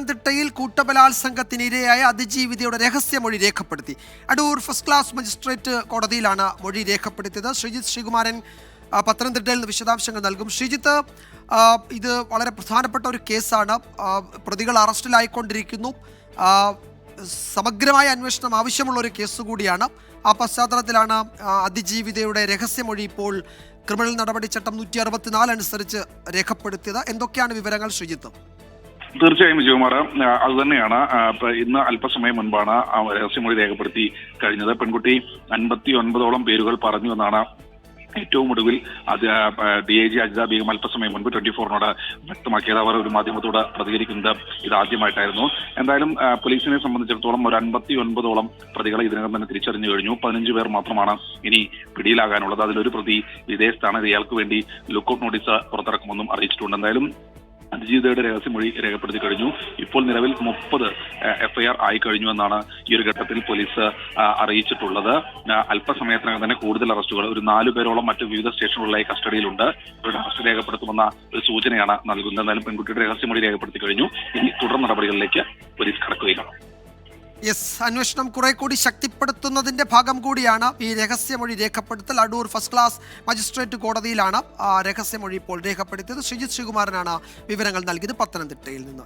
പത്തനംതിട്ടയിൽ കൂട്ടബലാത്സംഗത്തിനിരയായ അതിജീവിതയുടെ രഹസ്യമൊഴി രേഖപ്പെടുത്തി. അടൂർ ഫസ്റ്റ് ക്ലാസ് മജിസ്ട്രേറ്റ് കോടതിയിലാണ് മൊഴി രേഖപ്പെടുത്തിയത്. ശ്രീജിത്ത് ശ്രീകുമാരൻ പത്തനംതിട്ടയിൽ നിന്ന് വിശദാംശങ്ങൾ നൽകും. ശ്രീജിത്ത്, ഇത് വളരെ പ്രധാനപ്പെട്ട ഒരു കേസാണ്. പ്രതികൾ അറസ്റ്റിലായിക്കൊണ്ടിരിക്കുന്നു. സമഗ്രമായ അന്വേഷണം ആവശ്യമുള്ള ഒരു കേസ് കൂടിയാണ്. ആ പശ്ചാത്തലത്തിലാണ് അതിജീവിതയുടെ രഹസ്യമൊഴി ഇപ്പോൾ ക്രിമിനൽ നടപടിച്ചട്ടം 164 അനുസരിച്ച് രേഖപ്പെടുത്തിയത്. എന്തൊക്കെയാണ് വിവരങ്ങൾ, ശ്രീജിത്ത്? തീർച്ചയായും വിജയകുമാർ, അത് തന്നെയാണ്. ഇന്ന് അല്പസമയം മുൻപാണ് രഹസ്യമൊഴി രേഖപ്പെടുത്തി കഴിഞ്ഞത്. പെൺകുട്ടി 59ഓളം പേരുകൾ പറഞ്ഞു എന്നാണ് ഏറ്റവും ഒടുവിൽ DIG അജിത ബീഗം അല്പസമയം മുൻപ് 24നോട് വ്യക്തമാക്കിയത്. അവർ ഒരു മാധ്യമത്തോട് പ്രതികരിക്കുന്നത് ഇതാദ്യമായിട്ടായിരുന്നു. എന്തായാലും പോലീസിനെ സംബന്ധിച്ചിടത്തോളം ഒരു 59ഓളം പ്രതികളെ ഇതിനകം തന്നെ തിരിച്ചറിഞ്ഞു കഴിഞ്ഞു. 15 പേർ മാത്രമാണ് ഇനി പിടിയിലാകാനുള്ളത്. അതിലൊരു പ്രതി വിദേശത്താണ്. ഇയാൾക്ക് വേണ്ടി ലുക്കൌട്ട് നോട്ടീസ് പുറത്തിറക്കുമെന്നും അറിയിച്ചിട്ടുണ്ട്. എന്തായാലും അതിജീവിതയുടെ രഹസ്യമൊഴി രേഖപ്പെടുത്തി കഴിഞ്ഞു. ഇപ്പോൾ നിലവിൽ 30 FIR ആയി കഴിഞ്ഞു എന്നാണ് ഈ ഒരു ഘട്ടത്തിൽ പോലീസ് അറിയിച്ചിട്ടുള്ളത്. അല്പസമയത്തിനകം തന്നെ കൂടുതൽ അറസ്റ്റുകൾ, ഒരു 4 പേരോളം മറ്റ് വിവിധ സ്റ്റേഷനുകളിലായി കസ്റ്റഡിയിലുണ്ട്. ഇവരുടെ അറസ്റ്റ് രേഖപ്പെടുത്തുമെന്ന ഒരു സൂചനയാണ് നൽകുന്നത്. എന്നാലും പെൺകുട്ടിയുടെ രഹസ്യമൊഴി രേഖപ്പെടുത്തി കഴിഞ്ഞു. ഇനി തുടർ നടപടികളിലേക്ക് പോലീസ് കടക്കുകയാണ്. അന്വേഷണം കുറെ കൂടി ശക്തിപ്പെടുത്തുന്നതിന്റെ ഭാഗം കൂടിയാണ് ഈ രഹസ്യമൊഴി രേഖപ്പെടുത്തൽ. അടൂർ ഫസ്റ്റ് ക്ലാസ് മജിസ്ട്രേറ്റ് കോടതിയിലാണ് രഹസ്യമൊഴി ഇപ്പോൾ രേഖപ്പെടുത്തിയത്. ശ്രീജിത്ത് ശ്രീകുമാരനാണ് വിവരങ്ങൾ നൽകിയത് പത്തനംതിട്ടയിൽ നിന്ന്.